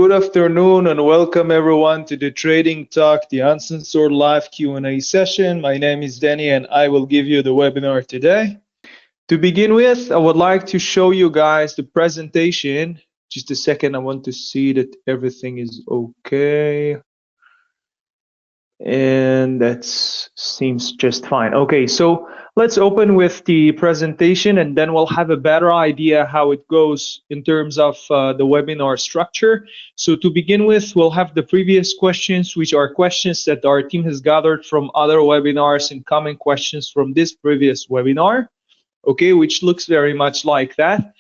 Good afternoon and welcome everyone to the Trading Talk, the Uncensored live Q&A session. My name is Danny and I will give you the webinar today. To begin with, I would like to show you guys the presentation. Just a second, I want to see that everything is okay. And that seems just fine. Okay, so let's open with the presentation and then we'll have a better idea how it goes in terms of the webinar structure. So to begin with, we'll have the previous questions, which are questions that our team has gathered from other webinars and common questions from this previous webinar, okay, which looks very much like that.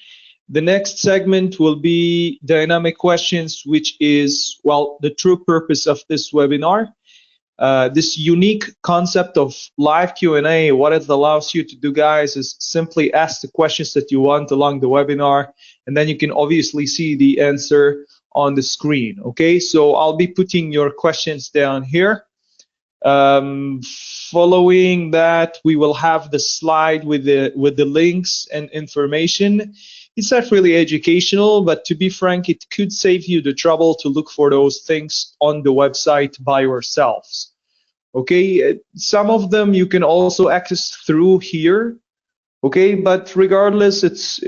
The next segment will be dynamic questions, which is, well, the true purpose of this webinar. This unique concept of live Q&A, what it allows you to do, guys, is simply ask the questions that you want along the webinar, and then you can obviously see the answer on the screen. Okay, so I'll be putting your questions down here. Following that, we will have the slide with the links and information. It's not really educational, but to be frank, it could save you the trouble to look for those things on the website by yourselves. Okay, some of them you can also access through here. Okay, but regardless, it's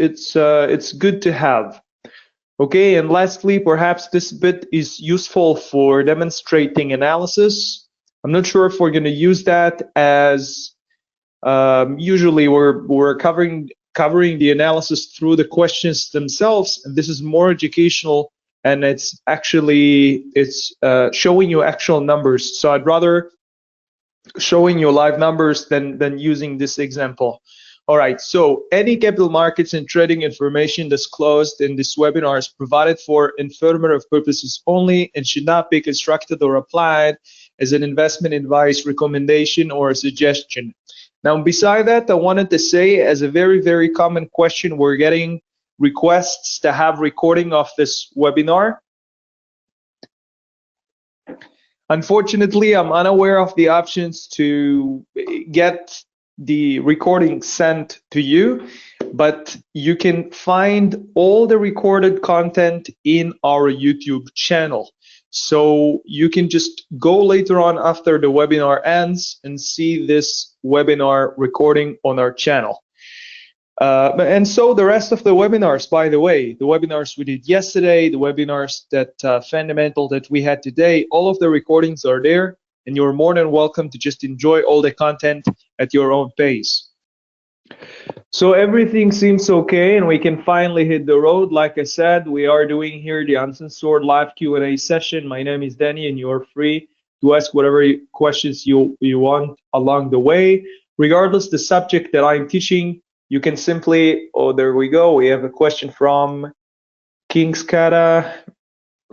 good to have. Okay, and lastly, perhaps this bit is useful for demonstrating analysis. I'm not sure if we're going to use that as usually we're covering the analysis through the questions themselves, and this is more educational, and it's showing you actual numbers. So I'd rather showing you live numbers than using this example. All right, so any capital markets and trading information disclosed in this webinar is provided for informative purposes only and should not be constructed or applied as an investment advice, recommendation, or a suggestion. Now, beside that, I wanted to say, as a very, very common question, we're getting requests to have recording of this webinar. Unfortunately, I'm unaware of the options to get the recording sent to you, but you can find all the recorded content in our YouTube channel. So you can just go later on after the webinar ends and see this webinar recording on our channel. And so the rest of the webinars, by the way, the webinars we did yesterday, the webinars that fundamental that we had today, all of the recordings are there, and you're more than welcome to just enjoy all the content at your own pace. So everything seems okay, and we can finally hit the road. Like I said, we are doing here the Uncensored live Q&A session. My name is Danny, and you're free to ask whatever questions you want along the way. Regardless the subject that I'm teaching, you can simply, oh, there we go. We have a question from Kingskata.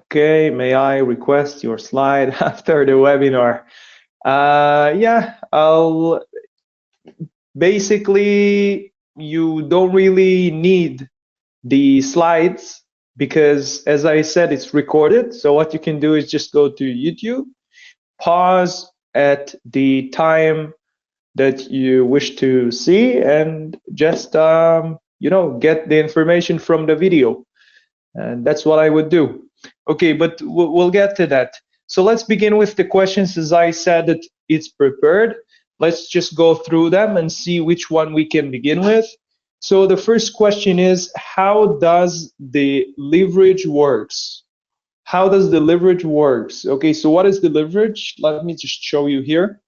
Okay, may I request your slide after the webinar? Yeah, basically, you don't really need the slides because, as I said, it's recorded. So what you can do is just go to YouTube, pause at the time that you wish to see, and just get the information from the video. And that's what I would do. Okay, but we'll get to that. So let's begin with the questions. As I said, that it's prepared. Let's just go through them and see which one we can begin with. So the first question is, how does the leverage works? How does the leverage works? Okay, so what is the leverage? Let me just show you here.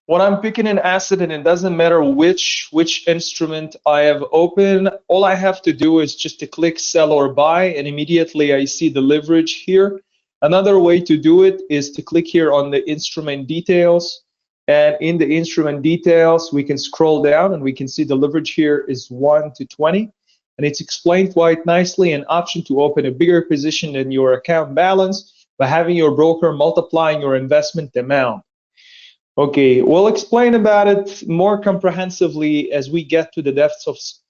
When I'm picking an asset, and it doesn't matter which instrument I have open, all I have to do is just to click sell or buy, and immediately I see the leverage here. Another way to do it is to click here on the instrument details, and in the instrument details we can scroll down and we can see the leverage here is 1 to 20, and it's explained quite nicely. An option to open a bigger position than your account balance by having your broker multiplying your investment amount. Okay, we'll explain about it more comprehensively as we get to the depths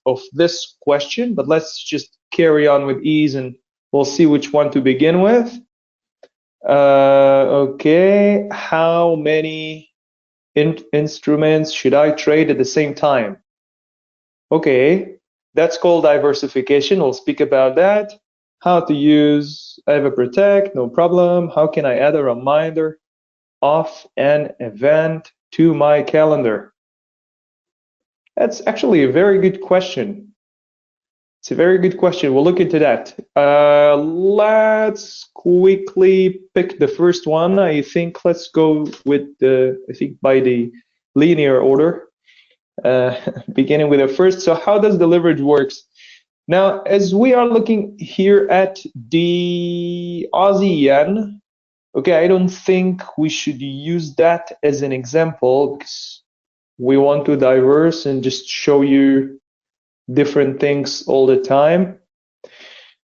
of this question, but let's just carry on with ease and we'll see which one to begin with. Okay, how many instruments should I trade at the same time? Okay, That's called diversification. We'll speak about that. How to use AvaProtect, no problem. How can I add a reminder of an event to my calendar? That's actually a very good question. It's a very good question. We'll look into that. Let's quickly pick the first one. I think let's go with by the linear order, beginning with the first. So how does the leverage works? Now, as we are looking here at the Aussie yen, okay, I don't think we should use that as an example because we want to diverse and just show you different things all the time.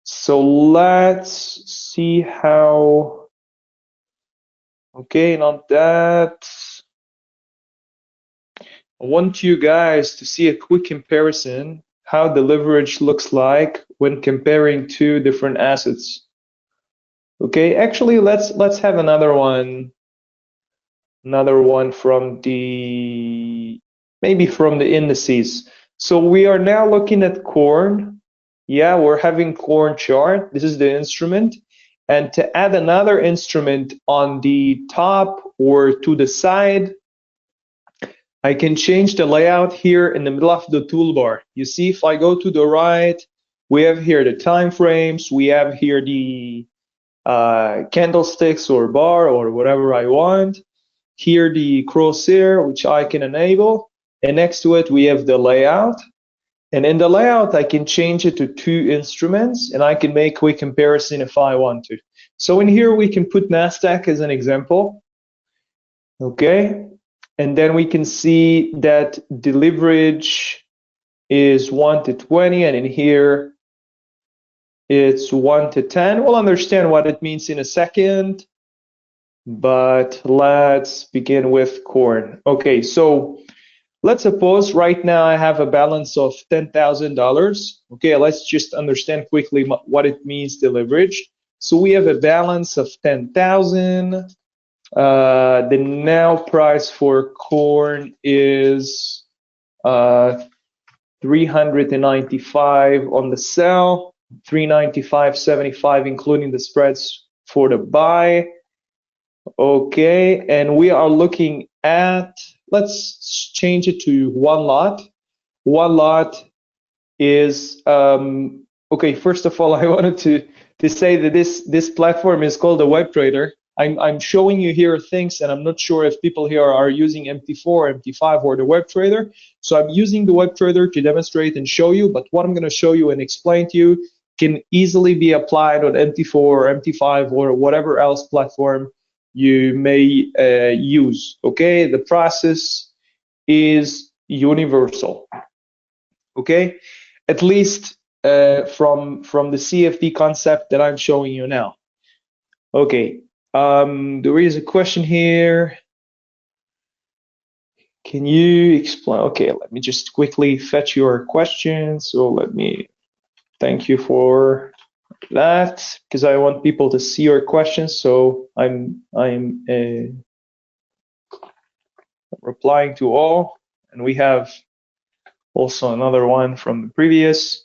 So let's see how, okay, not that. I want you guys to see a quick comparison, how the leverage looks like when comparing two different assets. Okay, actually, let's have another one from maybe from the indices. So we are now looking at corn. Yeah, we're having corn chart. This is the instrument. And to add another instrument on the top or to the side, I can change the layout here in the middle of the toolbar. You see, if I go to the right, we have here the time frames. We have here the candlesticks or bar or whatever I want. Here the crosshair, which I can enable. And next to it, we have the layout. And in the layout, I can change it to two instruments, and I can make quick comparison if I want to. So in here, we can put NASDAQ as an example. Okay. And then we can see that the leverage is 1 to 20, and in here, it's 1 to 10. We'll understand what it means in a second, but let's begin with corn. Okay, so let's suppose right now I have a balance of $10,000. Okay, let's just understand quickly what it means, the leverage. So we have a balance of 10,000. The now price for corn is 395 on the sell, 395.75 including the spreads for the buy. Okay, and we are looking at, let's change it to one lot. One lot is okay. First of all, I wanted to say that this platform is called a web trader. I'm showing you here things, and I'm not sure if people here are using MT4, MT5, or the web trader. So I'm using the web trader to demonstrate and show you, but what I'm going to show you and explain to you can easily be applied on MT4 or MT5 or whatever else platform you may use. Okay, the process is universal. Okay, at least from the CFD concept that I'm showing you now. Okay. There is a question here. Can you explain? Okay, let me just quickly fetch your question. So let me thank you for that, because I want people to see your questions. So I'm replying to all, and we have also another one from the previous.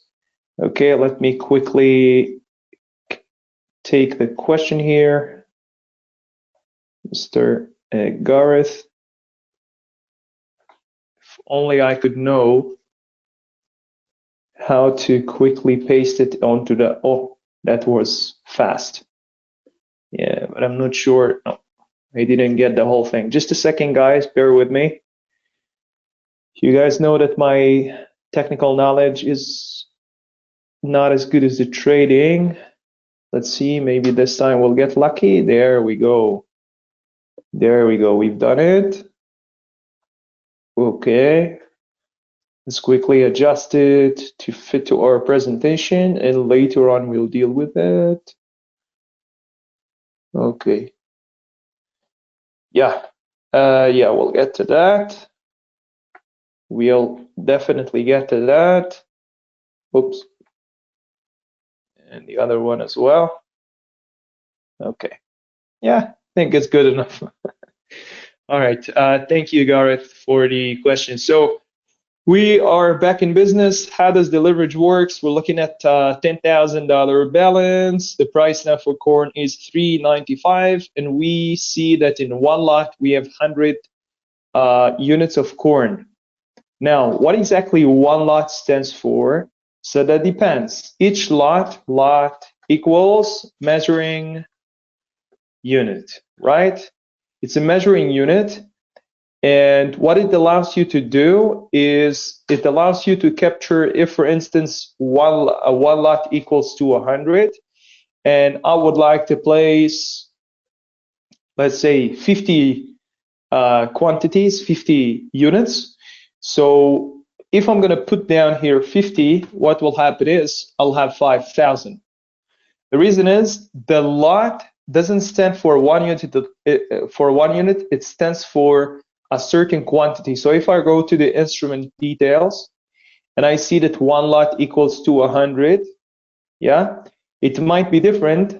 Okay, let me quickly take the question here. Mr. Gareth, if only I could know how to quickly paste it onto the, oh, that was fast. Yeah, but I'm not sure. No, I didn't get the whole thing. Just a second, guys, bear with me. You guys know that my technical knowledge is not as good as the trading. Let's see, maybe this time we'll get lucky. There we go. There we go, we've done it. Okay, let's quickly adjust it to fit to our presentation, and later on we'll deal with it. Okay. Yeah, yeah, we'll get to that. We'll definitely get to that. Oops. And the other one as well. Okay. Yeah, I think it's good enough. All right. Thank you, Gareth, for the question. So We are back in business. How does the leverage works? We're looking at $10,000 balance. The price now for corn is $3.95, and we see that in one lot we have 100 units of corn. Now, what exactly one lot stands for? So that depends. Each lot equals measuring unit, right? It's a measuring unit. And what it allows you to do is it allows you to capture if, for instance, one lot equals to 100, and I would like to place, let's say, 50 quantities, 50 units. So if I'm going to put down here 50, what will happen is I'll have 5,000. The reason is the lot doesn't stand for one unit. It stands for a certain quantity. So if I go to the instrument details and I see that one lot equals to 100, yeah, it might be different.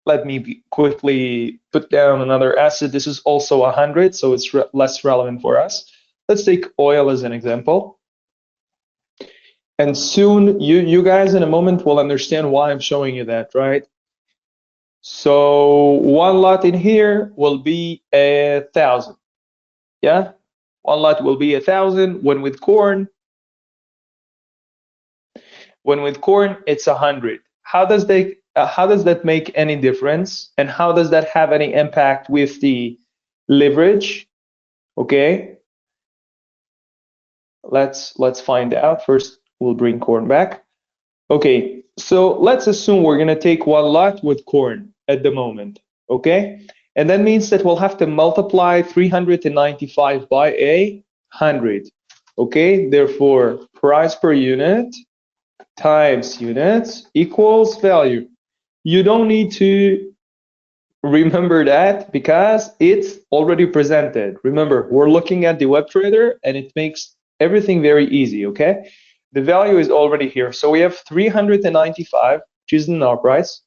Let me quickly put down another asset. This is also 100, so it's less relevant for us. Let's take oil as an example. And soon, you guys in a moment will understand why I'm showing you that, right? So one lot in here will be 1,000. Yeah, one lot will be 1,000. When with corn, it's 100. How does that make any difference? And how does that have any impact with the leverage? Okay, let's find out. First, we'll bring corn back. Okay, so let's assume we're gonna take one lot with corn at the moment, okay? And that means that we'll have to multiply 395 by 100, okay? Therefore, price per unit times units equals value. You don't need to remember that because it's already presented. Remember, we're looking at the web trader and it makes everything very easy, okay? The value is already here. So we have 395, which is the NAR price.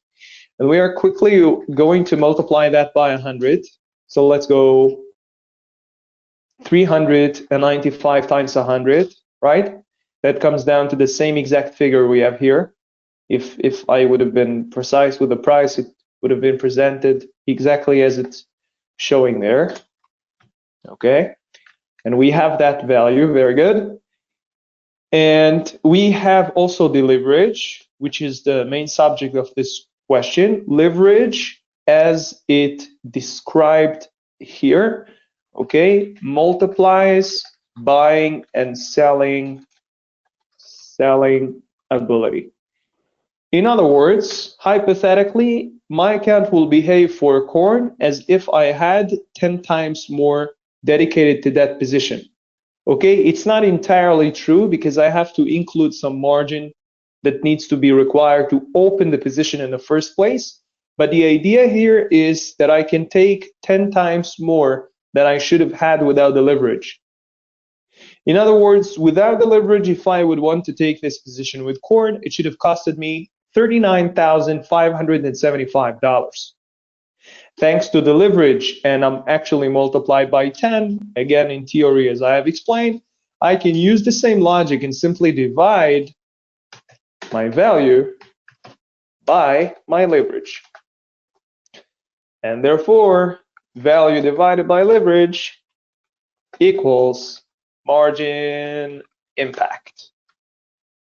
And we are quickly going to multiply that by 100. So let's go 395 times 100, right? That comes down to the same exact figure we have here. If I would have been precise with the price, it would have been presented exactly as it's showing there. Okay, and we have that value, very good. And we have also the leverage, which is the main subject of this question. Leverage, as it described here, okay, multiplies buying and selling ability. In other words, hypothetically, my account will behave for corn as if I had 10 times more dedicated to that position. Okay, it's not entirely true because I have to include some margin that needs to be required to open the position in the first place. But the idea here is that I can take 10 times more than I should have had without the leverage. In other words, without the leverage, if I would want to take this position with corn, it should have costed me $39,575. Thanks to the leverage, and I'm actually multiplied by 10, again, in theory, as I have explained, I can use the same logic and simply divide my value by my leverage. And therefore, value divided by leverage equals margin impact.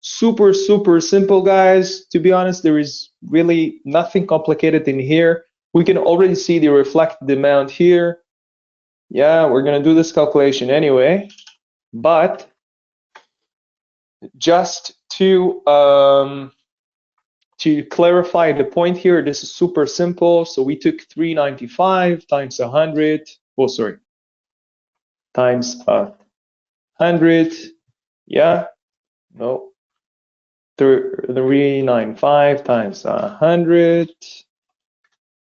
Super, super simple, guys. To be honest, there is really nothing complicated in here. We can already see the reflected amount here. Yeah, we're gonna do this calculation anyway, but just to clarify the point here, this is super simple. So we took 395 times 100. Oh, sorry, times 100. Yeah, no, 395 times 100.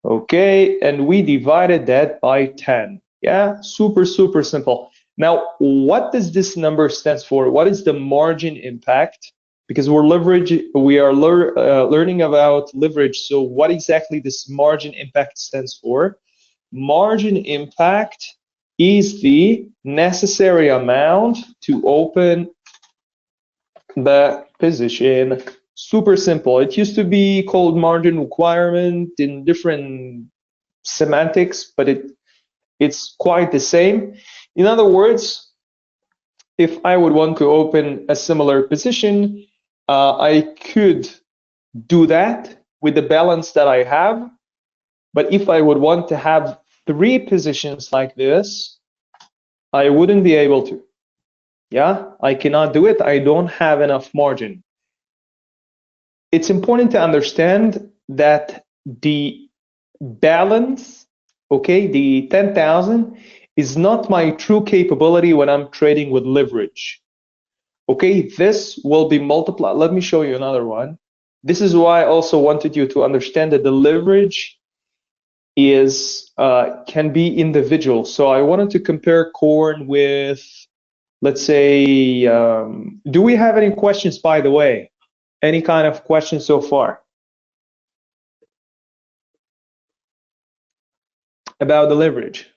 Okay, and we divided that by 10. Yeah, super, super simple. Now, what does this number stand for? What is the margin impact? Because we are learning about leverage. So what exactly this margin impact stands for? Margin impact is the necessary amount to open the position. Super simple. It used to be called margin requirement in different semantics, but it's quite the same. In other words, if I would want to open a similar position, I could do that with the balance that I have. But if I would want to have 3 positions like this, I wouldn't be able to. Yeah, I cannot do it. I don't have enough margin. It's important to understand that the balance, okay, the 10,000 is not my true capability when I'm trading with leverage. Okay, this will be multiplied. Let me show you another one. This is why I also wanted you to understand that the leverage is can be individual. So I wanted to compare corn with, let's say, do we have any questions, by the way? Any kind of questions so far about the leverage?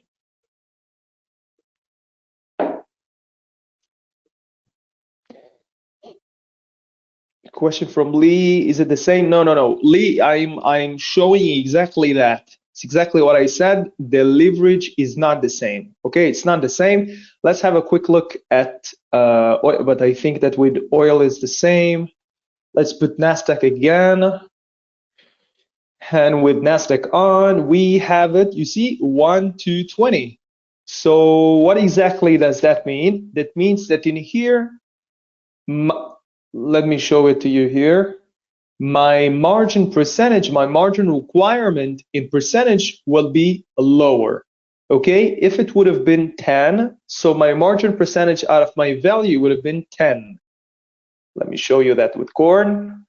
Question from Lee, is it the same? No. Lee, I'm showing exactly that. It's exactly what I said. The leverage is not the same. Okay, it's not the same. Let's have a quick look at oil, but I think that with oil is the same. Let's put Nasdaq again. And with Nasdaq on, we have it, you see, 1 to 20. So what exactly does that mean? That means that in here, let me show it to you here. My margin percentage, my margin requirement in percentage will be lower. Okay, if it would have been 10, so my margin percentage out of my value would have been 10. Let me show you that with corn.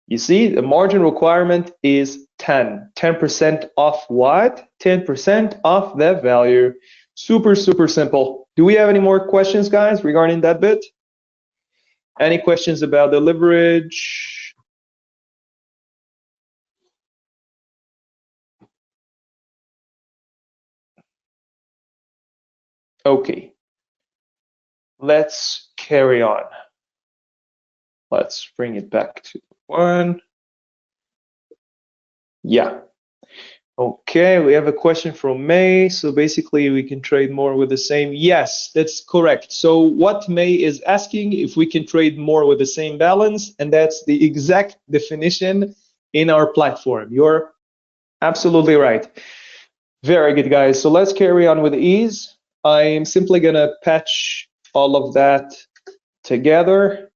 You see, the margin requirement is 10. 10% off what? 10% off the value. Super, super simple. Do we have any more questions, guys, regarding that bit? Any questions about the leverage? Okay. Let's carry on. Let's bring it back to 1. Yeah. Okay, we have a question from May. So basically we can trade more with the same. Yes, that's correct. So what May is asking, if we can trade more with the same balance, and that's the exact definition in our platform. You're absolutely right. Very good, guys. So let's carry on with ease. I'm simply gonna patch all of that together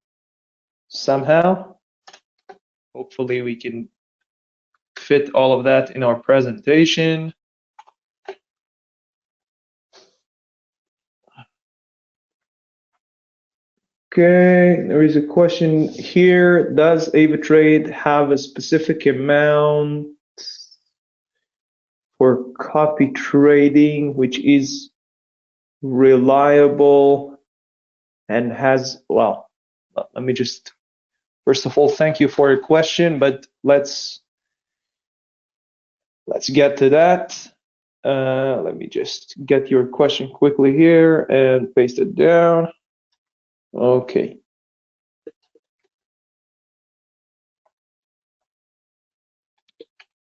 somehow. Hopefully we can fit all of that in our presentation. Okay, there is a question here. Does AvaTrade have a specific amount for copy trading which is reliable and has, well, let me just, first of all, thank you for your question, but let's get to that. Let me just get your question quickly here and paste it down. Okay.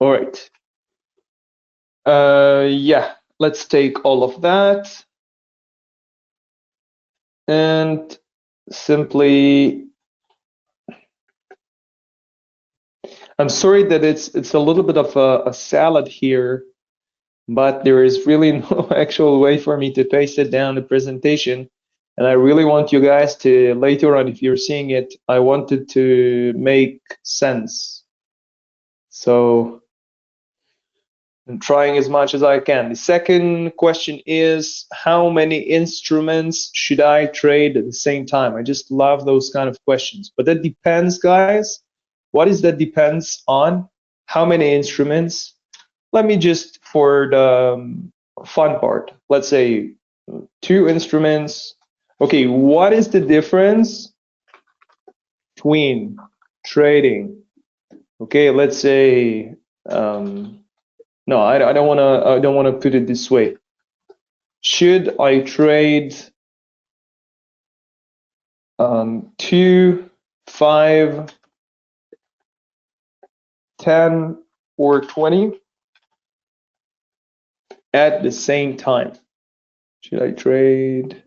All right. Yeah, let's take all of that and simply, I'm sorry that it's a little bit of a salad here, but there is really no actual way for me to paste it down the presentation. And I really want you guys to, later on, if you're seeing it, I want it to make sense. So I'm trying as much as I can. The second question is, how many instruments should I trade at the same time? I just love those kind of questions. But that depends, guys. What is that depends on? How many instruments? Let me just, for the fun part, let's say 2 instruments. Okay, what is the difference between trading? Okay, let's say, no, I don't want to put it this way. should I trade 2, 5, 10, or 20 at the same time? Should I trade?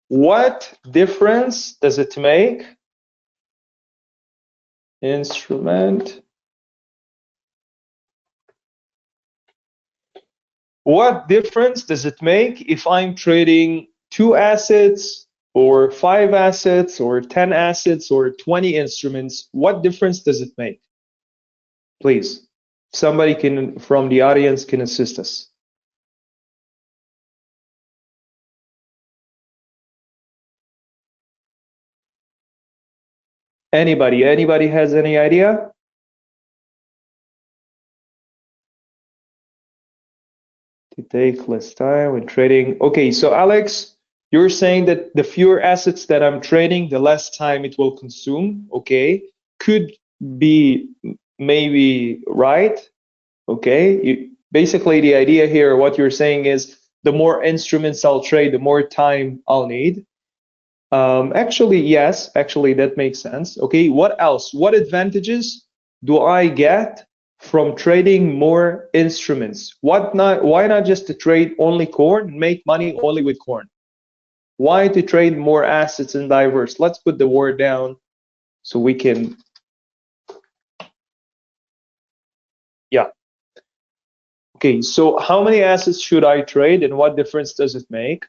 What difference does it make? Instrument. What difference does it make if I'm trading 2 assets or 5 assets or 10 assets or 20 instruments? What difference does it make? Please, somebody can from the audience can assist us. Anybody has any idea? To take less time when trading. Okay, so Alex, you're saying that the fewer assets that I'm trading, the less time it will consume. Okay, could be maybe right. Okay, basically the idea here, what you're saying is the more instruments I'll trade, the more time I'll need. Actually, yes, actually that makes sense. Okay, what else? What advantages do I get from trading more instruments? Why not just to trade only corn, make money only with corn? Why to trade more assets and diverse? Let's put the word down so we can, yeah. Okay, so how many assets should I trade and what difference does it make?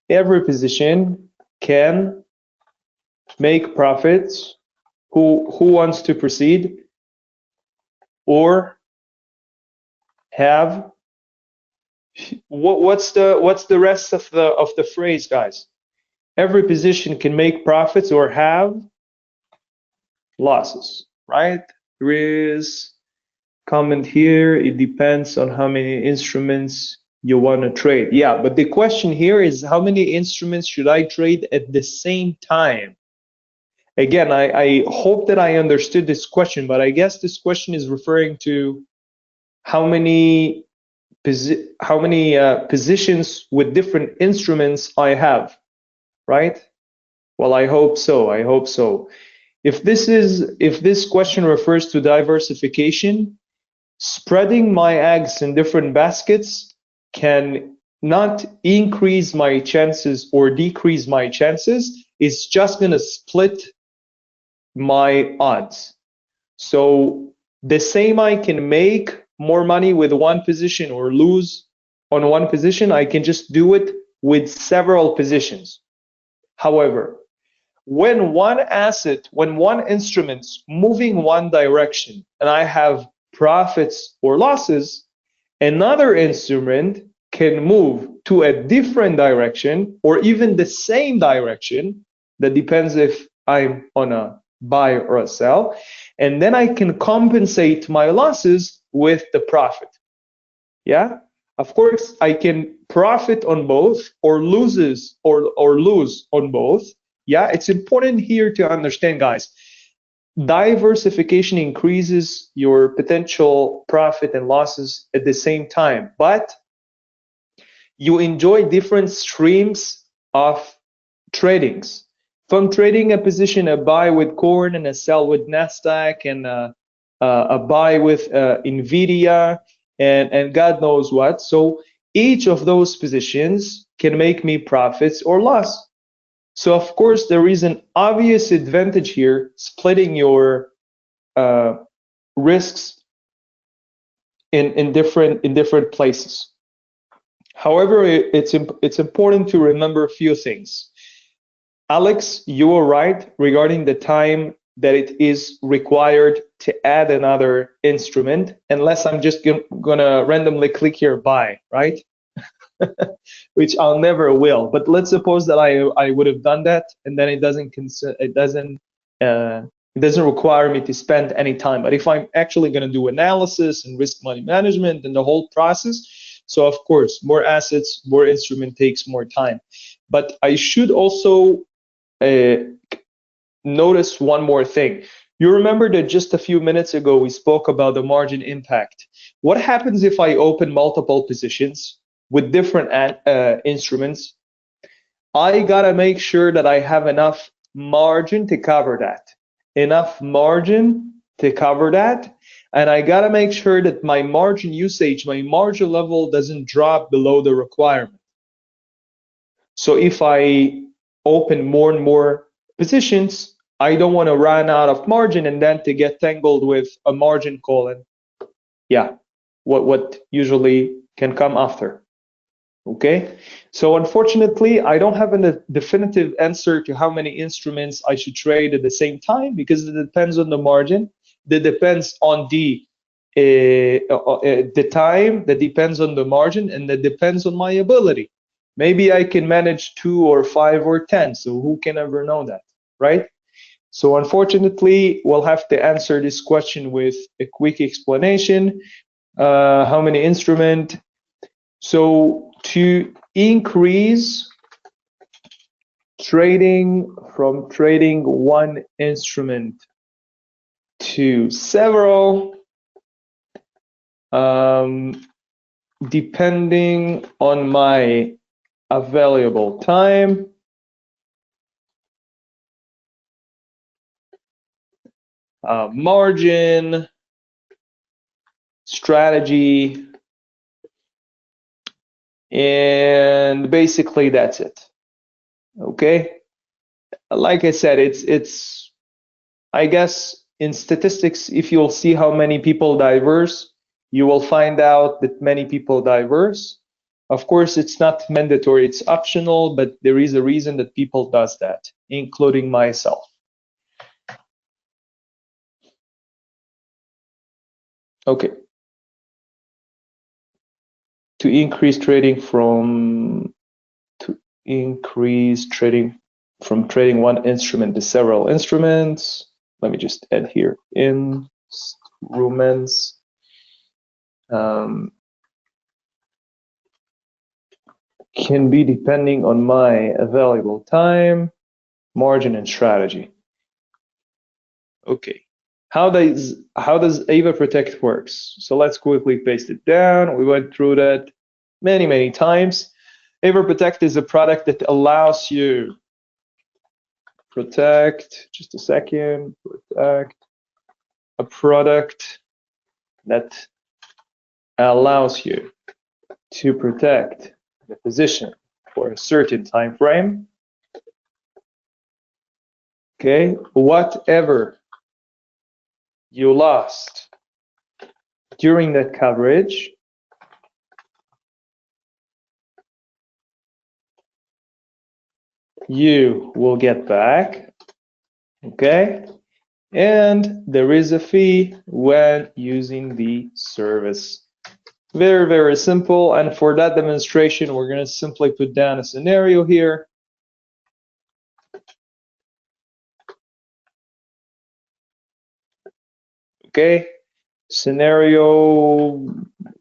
Every position can make profits. Who wants to proceed? Or have what's the rest of the phrase, guys? Every position can make profits or have losses, right? There is comment here. It depends on how many instruments you want to trade. Yeah, but the question here is how many instruments should I trade at the same time? Again, I hope that I understood this question, but I guess this question is referring to how many positions with different instruments I have, right? Well, I hope so. I hope so. If this question refers to diversification, spreading my eggs in different baskets can not increase my chances or decrease my chances. It's just going to split my odds. So the same I can make more money with one position or lose on one position, I can just do it with several positions. However, when one instrument's moving one direction and I have profits or losses, another instrument can move to a different direction or even the same direction. That depends if I'm on a buy or a sell. And then I can compensate my losses with the profit. Yeah, of course I can profit on both or lose on both. Yeah, it's important here to understand, guys, diversification increases your potential profit and losses at the same time, but you enjoy different streams of tradings. If I'm trading a position, a buy with corn and a sell with Nasdaq and a buy with Nvidia and God knows what, so each of those positions can make me profits or loss. So of course there is an obvious advantage here, splitting your risks in different places. However, it's important to remember a few things. Alex, you were right regarding the time that it is required to add another instrument, unless I'm just gonna randomly click here buy, right? Which I'll never will. But let's suppose that I would have done that, and then it doesn't require me to spend any time. But if I'm actually going to do analysis and risk money management and the whole process, so of course more assets, more instrument takes more time. But I should also notice one more thing. You remember that just a few minutes ago we spoke about the margin impact. What happens if I open multiple positions with different instruments? I gotta make sure that I have enough margin to cover that. Enough margin to cover that. And I gotta make sure that my margin usage, my margin level doesn't drop below the requirement. So if I open more and more positions, I don't want to run out of margin and then to get tangled with a margin call and what usually can come after. Okay, so unfortunately, I don't have a definitive answer to how many instruments I should trade at the same time because it depends on the margin. That depends on the time. That depends on the margin, and that depends on my ability. Maybe I can manage 2 or 5 or 10. So who can ever know that, right? So unfortunately, we'll have to answer this question with a quick explanation. How many instruments? So to increase trading from trading one instrument to several, depending on my available time, margin, strategy, and basically that's it. Okay, like I said, it's I guess in statistics, if you'll see how many people diverse, you will find out that many people diverse. Of course, it's not mandatory, it's optional, but there is a reason that people does that, including myself. Okay. To increase trading from trading one instrument to several instruments. Let me just add here instruments. Can be depending on my available time, margin, and strategy. Okay. How does AvaProtect works? So let's quickly paste it down. We went through that many times. AvaProtect is a product that allows you protect a product that allows you to protect the position for a certain time frame. Okay, whatever you lost during that coverage, you will get back. Okay, and there is a fee when using the service. Very simple. And for that demonstration, we're going to simply put down a scenario here. Okay, scenario,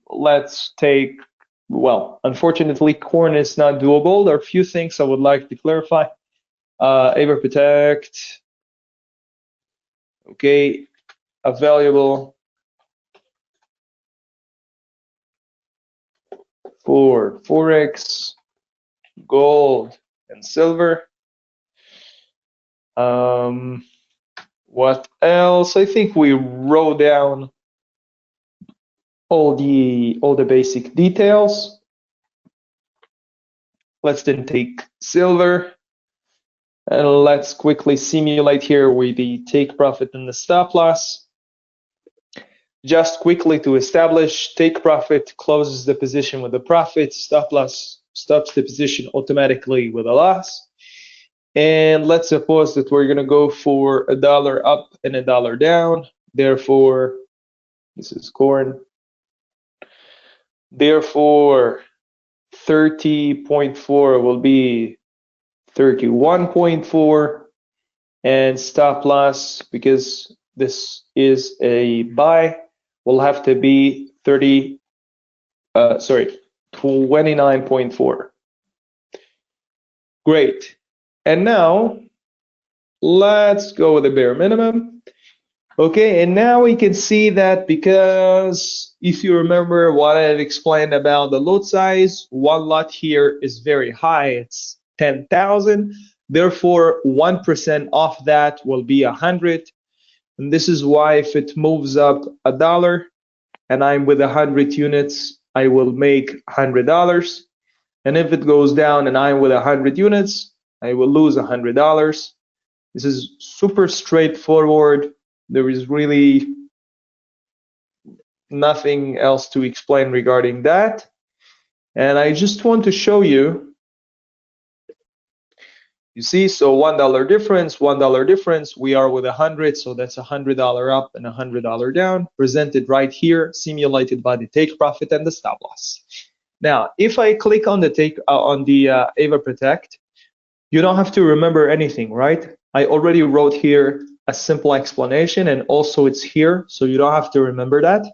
let's take, well, unfortunately, corn is not doable. There are a few things I would like to clarify. AvaProtect, okay, available for Forex, gold, and silver. What else? I think we wrote down all the basic details. Let's then take silver and let's quickly simulate here with the take profit and the stop loss. Just quickly to establish, take profit closes the position with a profit, stop loss stops the position automatically with a loss. And let's suppose that we're going to go for $1 up and $1 down. Therefore, this is corn. Therefore, 30.4 will be 31.4. And stop loss, because this is a buy, will have to be 29.4. Great. And now let's go with the bare minimum. Okay, and now we can see that because if you remember what I've explained about the lot size, one lot here is very high, it's 10,000. Therefore, 1% off that will be 100. And this is why if it moves up $1 and I'm with 100 units, I will make $100. And if it goes down and I'm with 100 units, I will lose $100. This is super straightforward. There is really nothing else to explain regarding that. And I just want to show you, you see, so $1 difference, $1 difference, we are with 100, so that's $100 up and $100 down, presented right here, simulated by the take profit and the stop loss. Now, if I click on the AvaProtect, you don't have to remember anything, right? I already wrote here a simple explanation, and also it's here, so you don't have to remember that.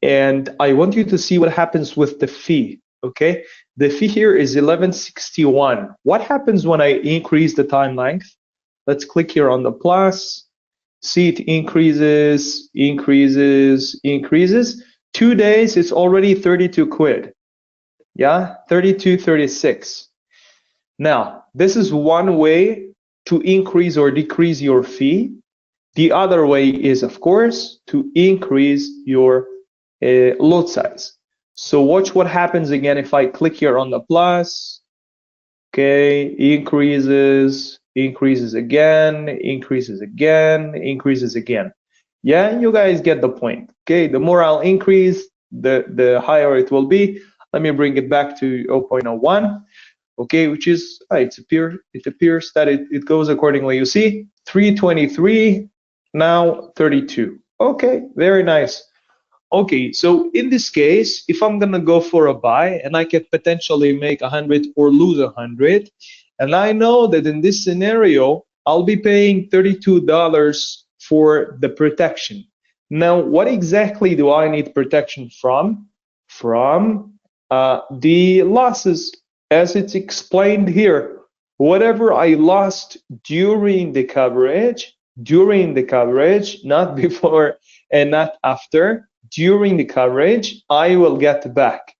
And I want you to see what happens with the fee, okay? The fee here is 1161. What happens when I increase the time length? Let's click here on the plus. See, it increases, increases, increases. 2 days, it's already 32 quid. Yeah, 32.36. Now, this is one way to increase or decrease your fee. The other way is, of course, to increase your lot size. So watch what happens again if I click here on the plus. Okay, increases, increases again, increases again, increases again. Yeah, you guys get the point. Okay, the more I'll increase, the higher it will be. Let me bring it back to 0.01. Okay, which is it appears that it goes accordingly. You see, 323, now 32. Okay, very nice. Okay, so in this case, if I'm gonna go for a buy and I can potentially make 100 or lose 100, and I know that in this scenario I'll be paying $32 for the protection. Now, what exactly do I need protection from? From the losses, as it's explained here. Whatever I lost during the coverage, not before and not after, during the coverage, I will get back.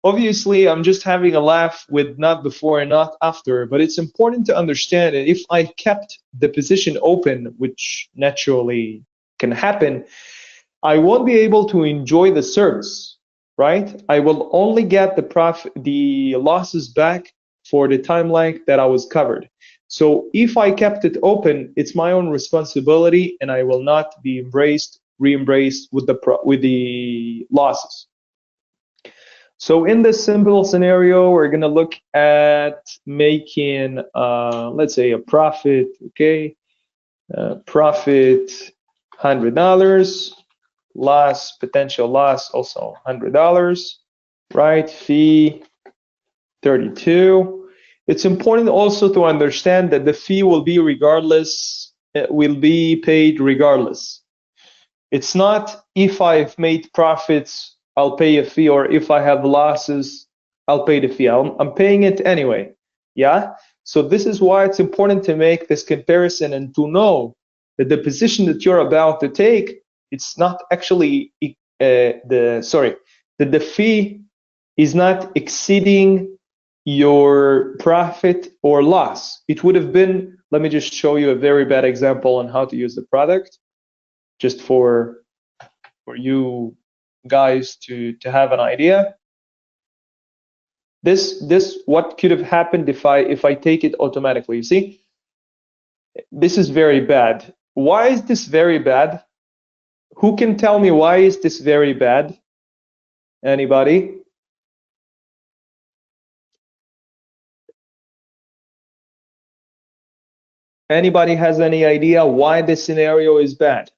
Obviously, I'm just having a laugh with not before and not after, but it's important to understand that if I kept the position open, which naturally can happen, I won't be able to enjoy the service, right? I will only get the losses back for the time length that I was covered. So if I kept it open, it's my own responsibility, and I will not be reimbursed with the losses. So in this simple scenario, we're gonna look at making, let's say, a profit. Okay, profit $100. Loss, potential loss, also $100, right? Fee 32. It's important also to understand that the fee will be regardless, it will be paid regardless. It's not if I've made profits, I'll pay a fee, or if I have losses, I'll pay the fee. I'm paying it anyway. Yeah. So this is why it's important to make this comparison and to know that the position that you're about to take, it's not actually the fee is not exceeding your profit or loss. It would have been, let me just show you a very bad example on how to use the product, just for you guys to have an idea. This what could have happened if I take it automatically. You see, this is very bad. Why is this very bad? Who can tell me why is this very bad? Anybody? Anybody has any idea why this scenario is bad?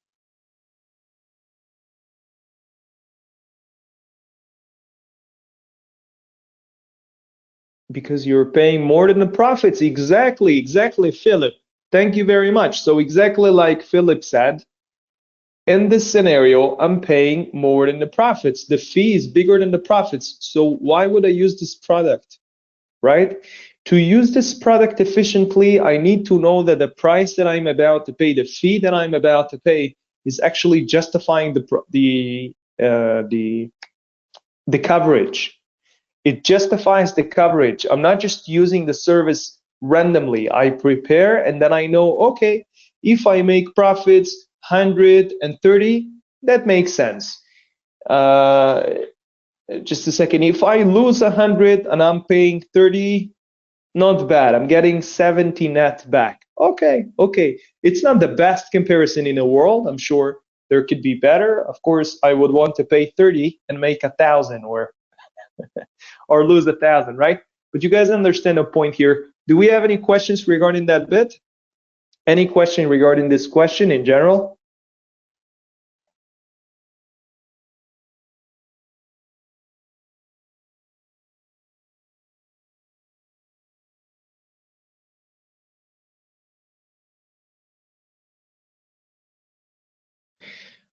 Because you're paying more than the profits. Exactly, Philip. Thank you very much. So exactly like Philip said, in this scenario, I'm paying more than the profits. The fee is bigger than the profits. So why would I use this product, right? To use this product efficiently, I need to know that the price that I'm about to pay, the fee that I'm about to pay, is actually justifying the coverage. It justifies the coverage. I'm not just using the service randomly. I prepare and then I know, okay, if I make profits 130, that makes sense. Just a second. If I lose 100 and I'm paying 30, not bad. I'm getting 70 net back. Okay. It's not the best comparison in the world. I'm sure there could be better. Of course, I would want to pay 30 and make 1,000 or lose 1,000, right? But you guys understand the point here. Do we have any questions regarding that bit? Any question regarding this question in general?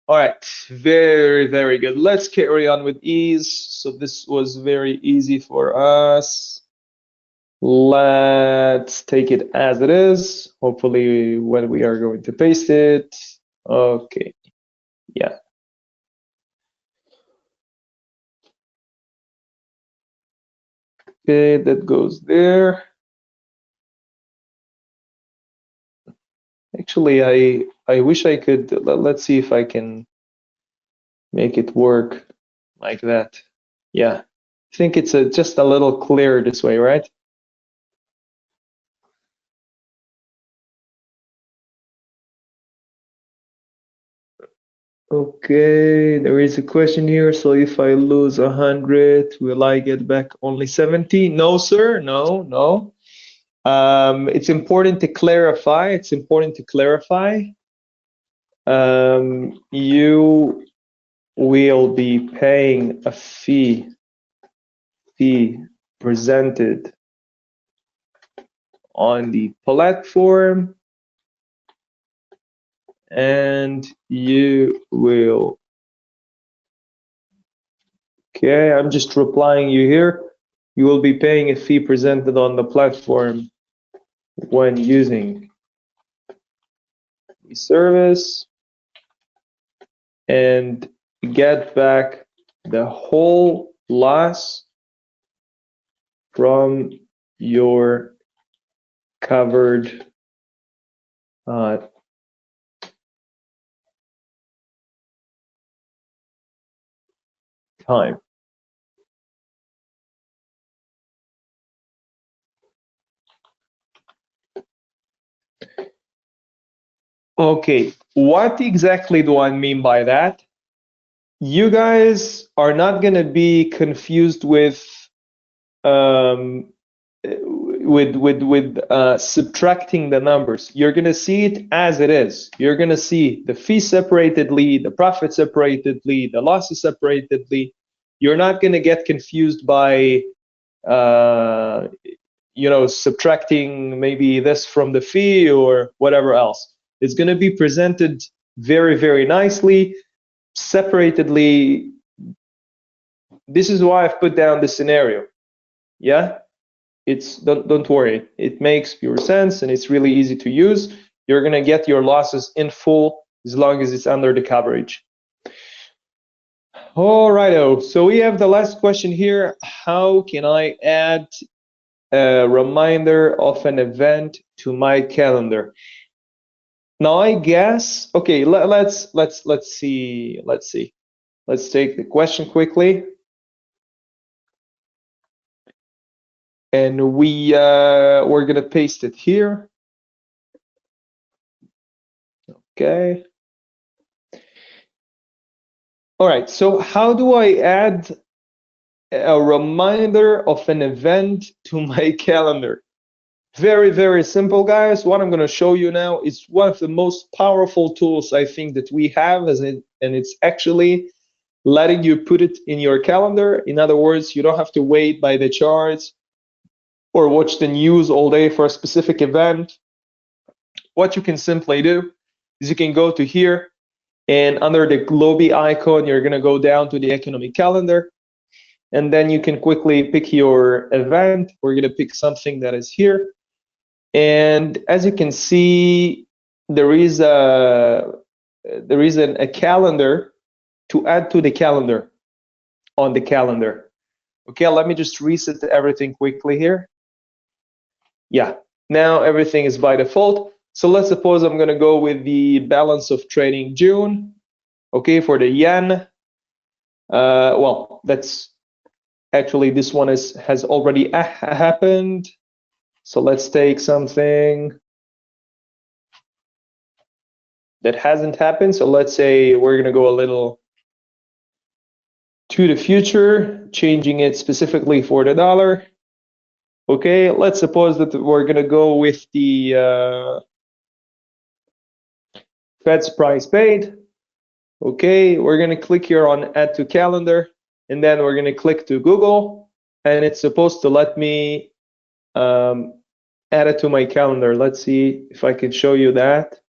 All right, very good. Let's carry on with ease. So this was very easy for us. Let's take it as it is. Hopefully when we are going to paste it. Okay, yeah. Okay, that goes there. Actually, I wish I could, let's see if I can make it work like that. Yeah, I think it's just a little clearer this way, right? Okay, there is a question here. So if I lose 100, will I get back only 70? No, sir. No. It's important to clarify. You will be paying a fee presented on the platform, and you will. Okay, I'm just replying you here. You will be paying a fee presented on the platform when using the service and get back the whole loss from your covered time. Okay, what exactly do I mean by that? You guys are not going to be confused with subtracting the numbers. You're going to see it as it is. You're going to see the fee separatedly, the profit separatedly, the losses separatedly. You're not going to get confused by subtracting maybe this from the fee or whatever else. It's going to be presented very nicely, separatedly. This is why I've put down the scenario. Yeah, it's don't worry. It makes pure sense and it's really easy to use. You're going to get your losses in full as long as it's under the coverage. All righto. So we have the last question here. How can I add a reminder of an event to my calendar? Now I guess, okay, let's see. Let's take the question quickly. And we're gonna paste it here. Okay. All right, so how do I add a reminder of an event to my calendar? Very simple, guys. What I'm going to show you now is one of the most powerful tools I think that we have, and it's actually letting you put it in your calendar. In other words, you don't have to wait by the charts or watch the news all day for a specific event. What you can simply do is you can go to here, and under the globe icon, you're going to go down to the economic calendar. and then you can quickly pick your event. We're going to pick something that is here. And as you can see, there is a calendar to add to the calendar on the calendar. Okay, let me just reset everything quickly here. Yeah, now everything is by default. So let's suppose I'm going to go with the balance of trading June. Okay, for the yen. Well, that's actually, this one has already happened. So let's take something that hasn't happened. So let's say we're going to go a little to the future, changing it specifically for the dollar. Okay, let's suppose that we're going to go with the Fed's price paid. Okay, we're going to click here on add to calendar, and then we're going to click to Google, and it's supposed to let me add it to my calendar. Let's see if I can show you that.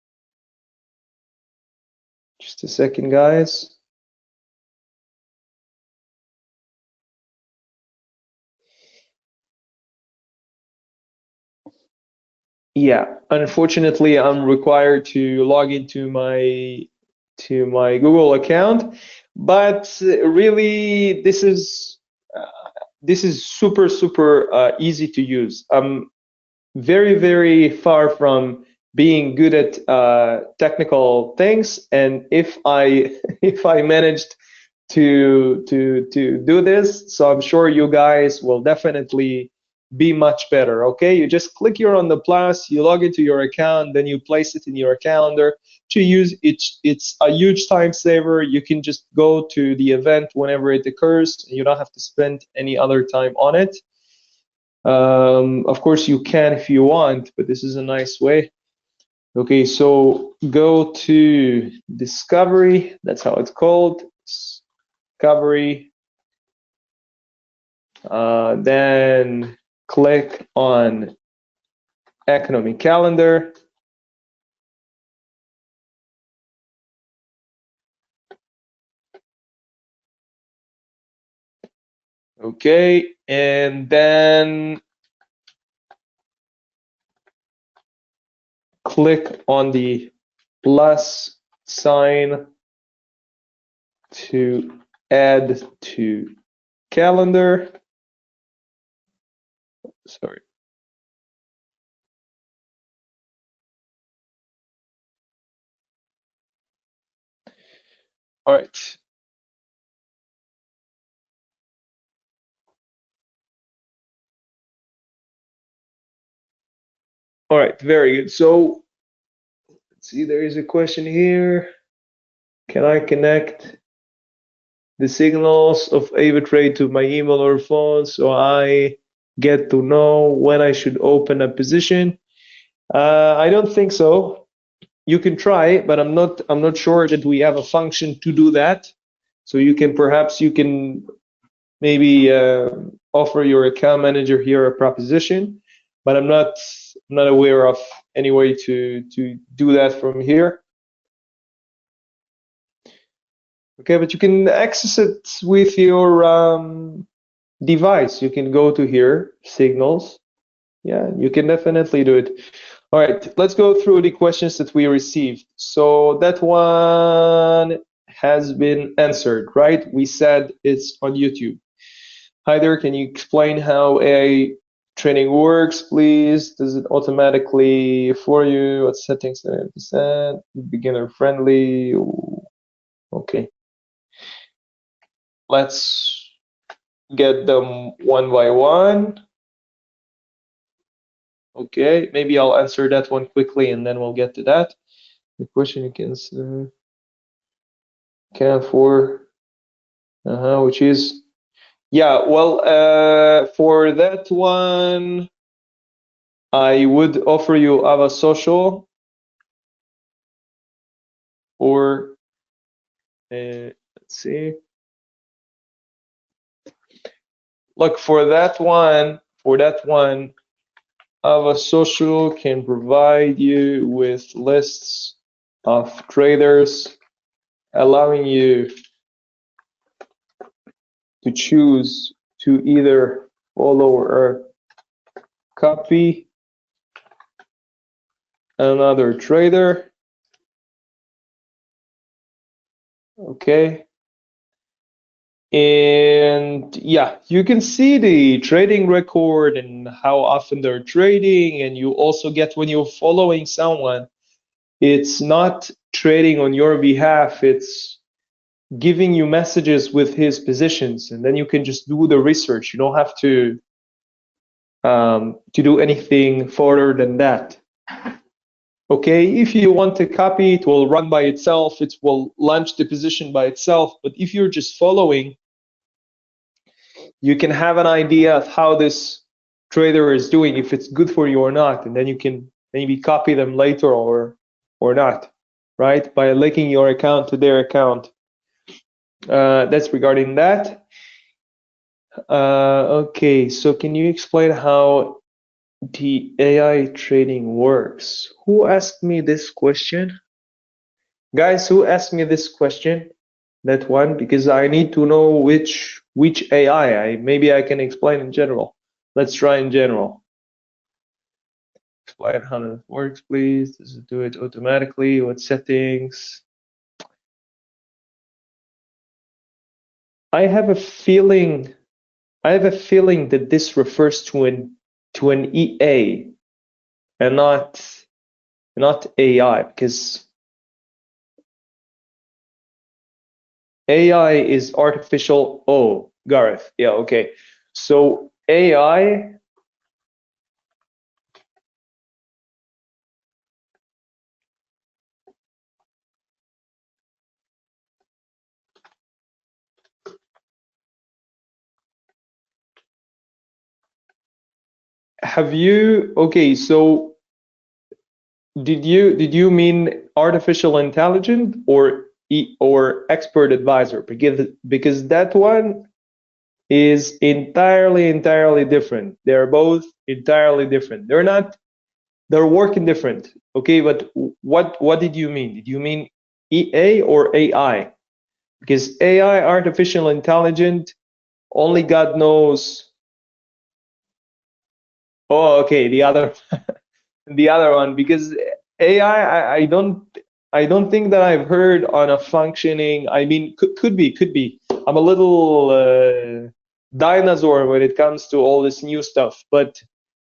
Just a second, guys. Yeah, unfortunately, I'm required to log into my Google account, but really, this is super easy to use. I'm very far from being good at technical things, and if I if I managed to do this, so I'm sure you guys will definitely be much better. Okay, you just click here on the plus, you log into your account, then you place it in your calendar to use it. It's a huge time saver. You can just go to the event whenever it occurs. You don't have to spend any other time on it. Of course you can if you want, but this is a nice way. Okay, so go to discovery, that's how it's called, discovery, then click on economic calendar. Okay, and then click on the plus sign to add to calendar. Sorry. All right. All right, very good. So let's see, there is a question here. Can I connect the signals of AvaTrade to my email or phone so I get to know when I should open a position? I don't think so. You can try, but I'm not sure that we have a function to do that. So you can maybe offer your account manager here a proposition, but I'm not aware of any way to do that from here. Okay, but you can access it with your device. You can go to here, signals. Yeah, you can definitely do it. All right, let's go through the questions that we received. So that one has been answered, right? We said it's on YouTube. Hi there, can you explain how AI training works, please? Does it automatically for you? What settings? 70%, beginner friendly. Ooh, okay. Let's get them one by one. Okay, maybe I'll answer that one quickly and then we'll get to that. The question you can for which is, yeah, well, for that one, I would offer you Ava Social or let's see. Look, for that one, Ava Social can provide you with lists of traders, allowing you to choose to either follow or copy another trader. Okay. And yeah, you can see the trading record and how often they're trading. And you also get, when you're following someone, it's not trading on your behalf, it's giving you messages with his positions, and then you can just do the research. You don't have to do anything further than that. Okay, if you want to copy, it will run by itself, it will launch the position by itself. But if you're just following, you can have an idea of how this trader is doing, if it's good for you or not, and then you can maybe copy them later or not, right? By linking your account to their account. That's regarding that. Okay, so can you explain how the AI trading works? Who asked me this question? Guys, who asked me this question? That one, because I need to know which AI. Maybe I can explain in general. Let's try in general. Explain how it works, please. Does it do it automatically? What settings? I have a feeling that this refers to an EA and not AI, because AI is artificial. Oh, Gareth. Yeah, okay. So AI, have you, okay, so did you mean artificial intelligence or expert advisor? Because that one is entirely different. They're both entirely different. They're working different. Okay, but what did you mean? Did you mean EA or AI? Because AI, artificial intelligence, only God knows. Oh, okay, the other the other one, because AI, I don't think that I've heard on a functioning. I mean, could be. I'm a little dinosaur when it comes to all this new stuff, but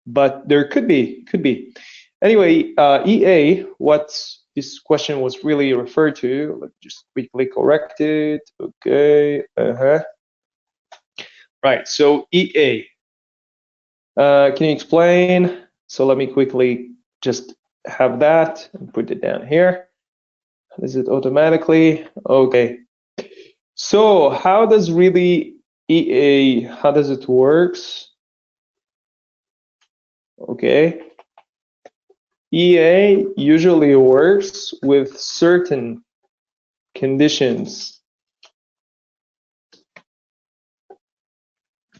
there could be. Anyway, EA, what this question was really referred to. Let's just quickly correct it. Okay. Right. So EA. Can you explain? So let me quickly just have that and put it down here. Is it automatically? Okay. So how does really EA, how does it works? Okay. EA usually works with certain conditions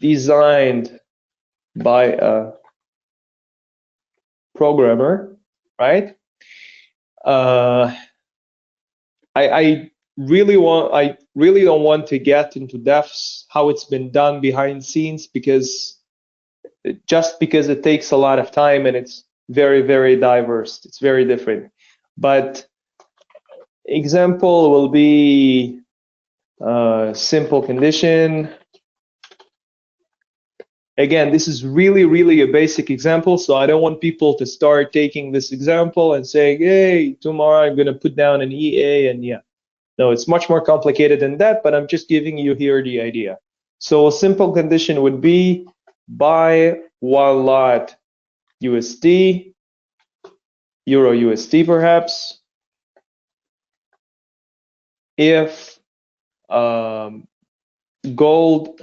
designed by a programmer, right? I really don't want to get into depths how it's been done behind scenes, because it takes a lot of time and it's very diverse. It's very different. But example will be simple condition. Again, this is really a basic example, so I don't want people to start taking this example and saying, hey, tomorrow I'm going to put down an EA, and yeah. No, it's much more complicated than that, but I'm just giving you here the idea. So a simple condition would be buy one lot USD, Euro USD perhaps, if gold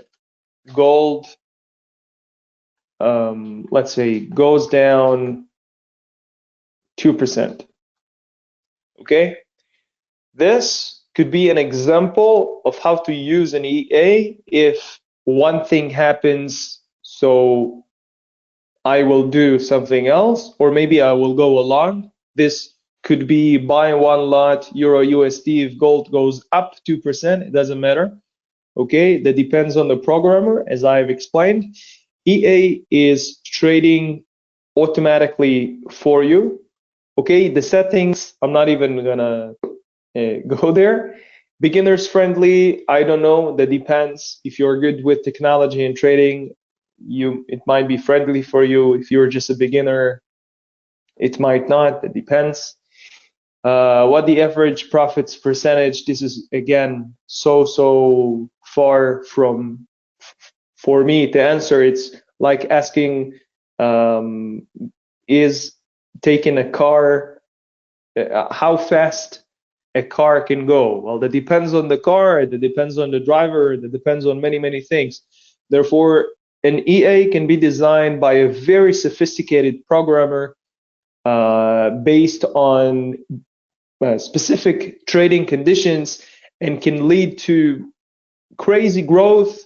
let's say goes down 2%. Okay, this could be an example of how to use an EA if one thing happens, so I will do something else, or maybe I will go along. This could be buy one lot Euro USD if gold goes up 2%, it doesn't matter. Okay, that depends on the programmer, as I've explained. EA is trading automatically for you. Okay, the settings, I'm not even gonna go there. Beginners friendly, I don't know, that depends. If you're good with technology and trading, it might be friendly for you. If you're just a beginner, it might not, it depends. What the average profits percentage, this is again so far from for me to answer. It's like asking, is taking a car, how fast a car can go? Well, that depends on the car, that depends on the driver, that depends on many things. Therefore, an EA can be designed by a very sophisticated programmer based on specific trading conditions, and can lead to crazy growth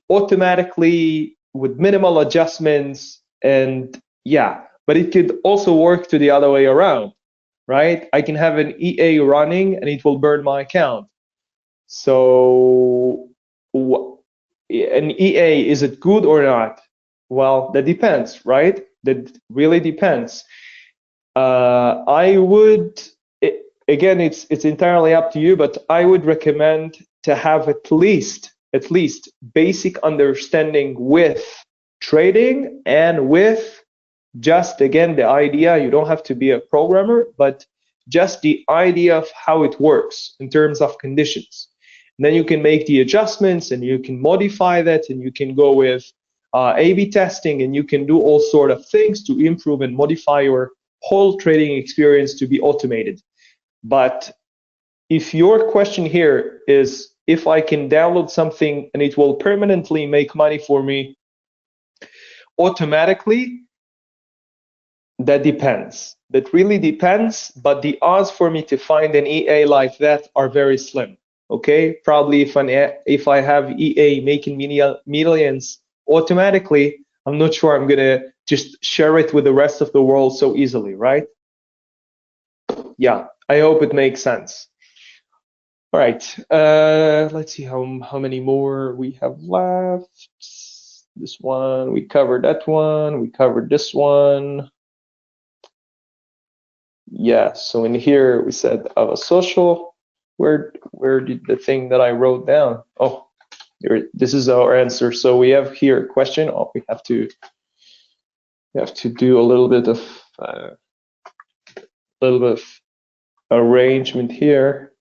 automatically with minimal adjustments. And yeah, but it could also work to the other way around, right? I can have an EA running and it will burn my account. So an EA, is it good or not? Well, that depends, right? That really depends. I would, again, it's entirely up to you, but I would recommend to have at least basic understanding with trading and with just, again, the idea. You don't have to be a programmer, but just the idea of how it works in terms of conditions. And then you can make the adjustments and you can modify that, and you can go with A/B testing, and you can do all sort of things to improve and modify your whole trading experience to be automated. But if your question here is if I can download something and it will permanently make money for me automatically, that depends. That really depends, but the odds for me to find an EA like that are very slim. Okay, probably if I have EA making millions automatically, I'm not sure I'm gonna just share it with the rest of the world so easily, right? Yeah, I hope it makes sense. All right, let's see how many more we have left. This one, we covered that one, we covered this one. Yeah, so in here we said AvaSocial. Where did the thing that I wrote down? Oh, here, this is our answer. So we have here a question. Oh, we have to do a little bit of arrangement here,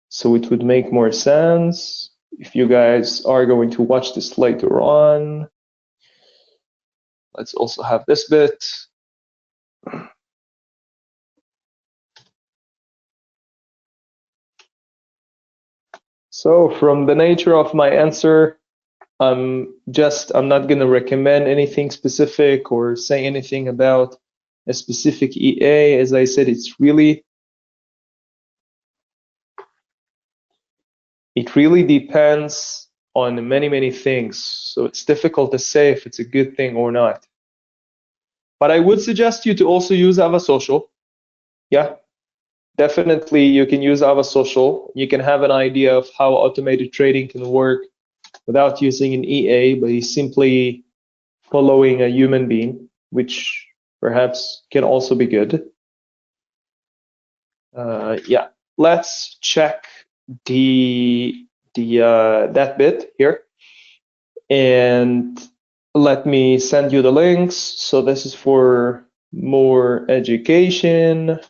so it would make more sense if you guys are going to watch this later on. Let's also have this bit. So from the nature of my answer, I'm not going to recommend anything specific or say anything about a specific EA. As I said, it really depends on many things. So it's difficult to say if it's a good thing or not. But I would suggest you to also use AvaSocial. Yeah, definitely you can use AvaSocial. You can have an idea of how automated trading can work without using an EA, by simply following a human being, which perhaps can also be good. Yeah, let's check that bit here, and let me send you the links. So this is for more education.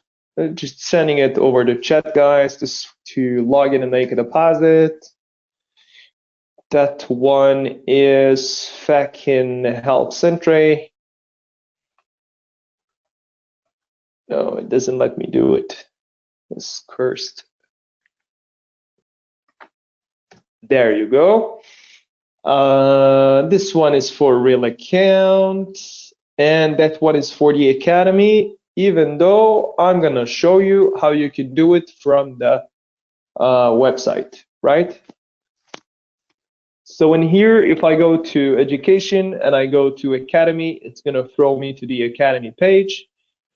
Just sending it over the chat, guys, just to log in and make a deposit. That one is Fakin Help Centre. No, it doesn't let me do it. It's cursed. There you go. This one is for real account, and that one is for the academy, even though I'm gonna show you how you can do it from the website, right? So in here, if I go to education and I go to academy, it's gonna throw me to the academy page.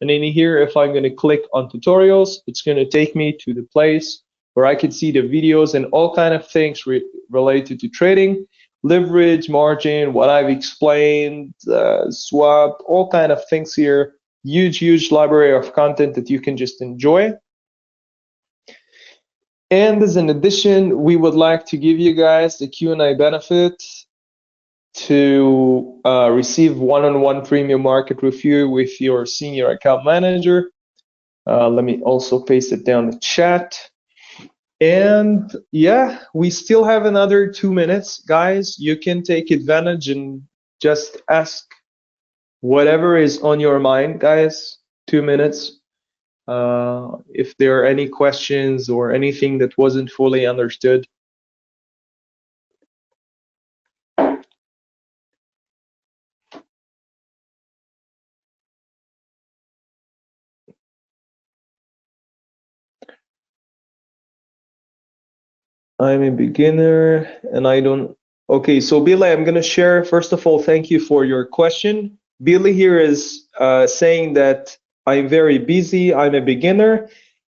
And in here, if I'm gonna click on tutorials, it's gonna take me to the place where I can see the videos and all kind of things related to trading, leverage, margin, what I've explained, swap, all kind of things here. Huge library of content that you can just enjoy. And as an addition, we would like to give you guys the Q&A benefit to receive one-on-one premium market review with your senior account manager. Let me also paste it down the chat. And yeah, we still have another 2 minutes, guys. You can take advantage and just ask whatever is on your mind, guys. 2 minutes. If there are any questions or anything that wasn't fully understood. I'm a beginner and I don't. Okay, so Billy, I'm going to share. First of all, thank you for your question. Billy here is saying that I'm very busy. I'm a beginner.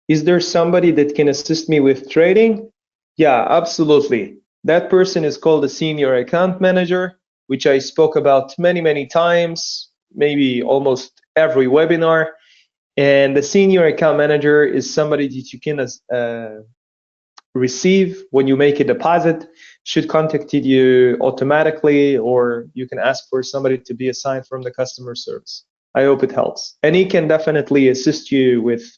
Is there somebody that can assist me with trading? Yeah, absolutely. That person is called a senior account manager, which I spoke about many times, maybe almost every webinar. And the senior account manager is somebody that you can receive when you make a deposit, should contact you automatically, or you can ask for somebody to be assigned from the customer service. I hope it helps. And he can definitely assist you with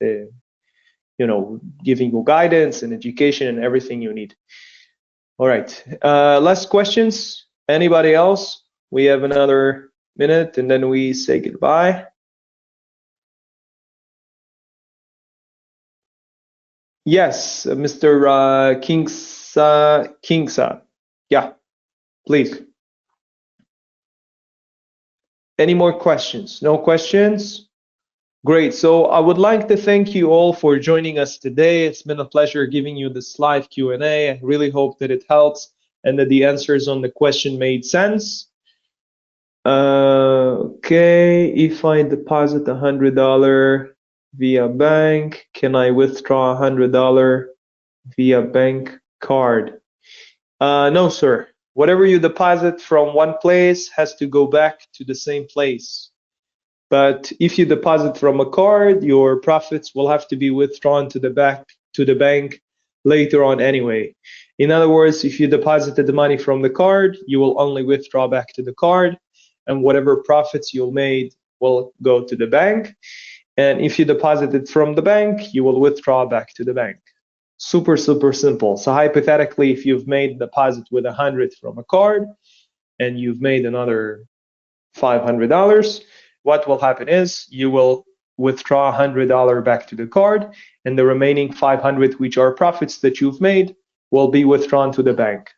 giving you guidance and education and everything you need. All right, last questions. Anybody else? We have another minute and then we say goodbye. Yes, Mr. Kingsa. Yeah, please. Any more questions? No questions? Great. So I would like to thank you all for joining us today. It's been a pleasure giving you this live Q&A. I really hope that it helps and that the answers on the question made sense. Okay, if I deposit $100 via bank, can I withdraw $100 via bank card? No, sir. Whatever you deposit from one place has to go back to the same place. But if you deposit from a card, your profits will have to be withdrawn to the bank later on anyway. In other words, if you deposited the money from the card, you will only withdraw back to the card, and whatever profits you made will go to the bank. And if you deposited from the bank, you will withdraw back to the bank. Super simple. So hypothetically, if you've made a deposit with 100 from a card and you've made another $500, what will happen is you will withdraw $100 back to the card, and the remaining 500, which are profits that you've made, will be withdrawn to the bank.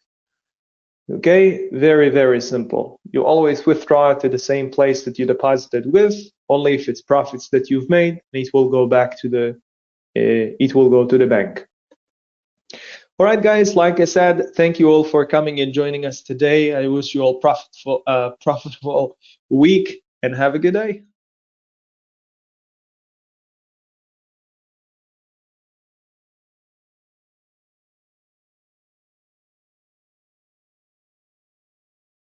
Okay, very simple. You always withdraw to the same place that you deposited with. Only if it's profits that you've made, it will go back to the bank. All right, guys, like I said, thank you all for coming and joining us today. I wish you all profitable week and have a good day.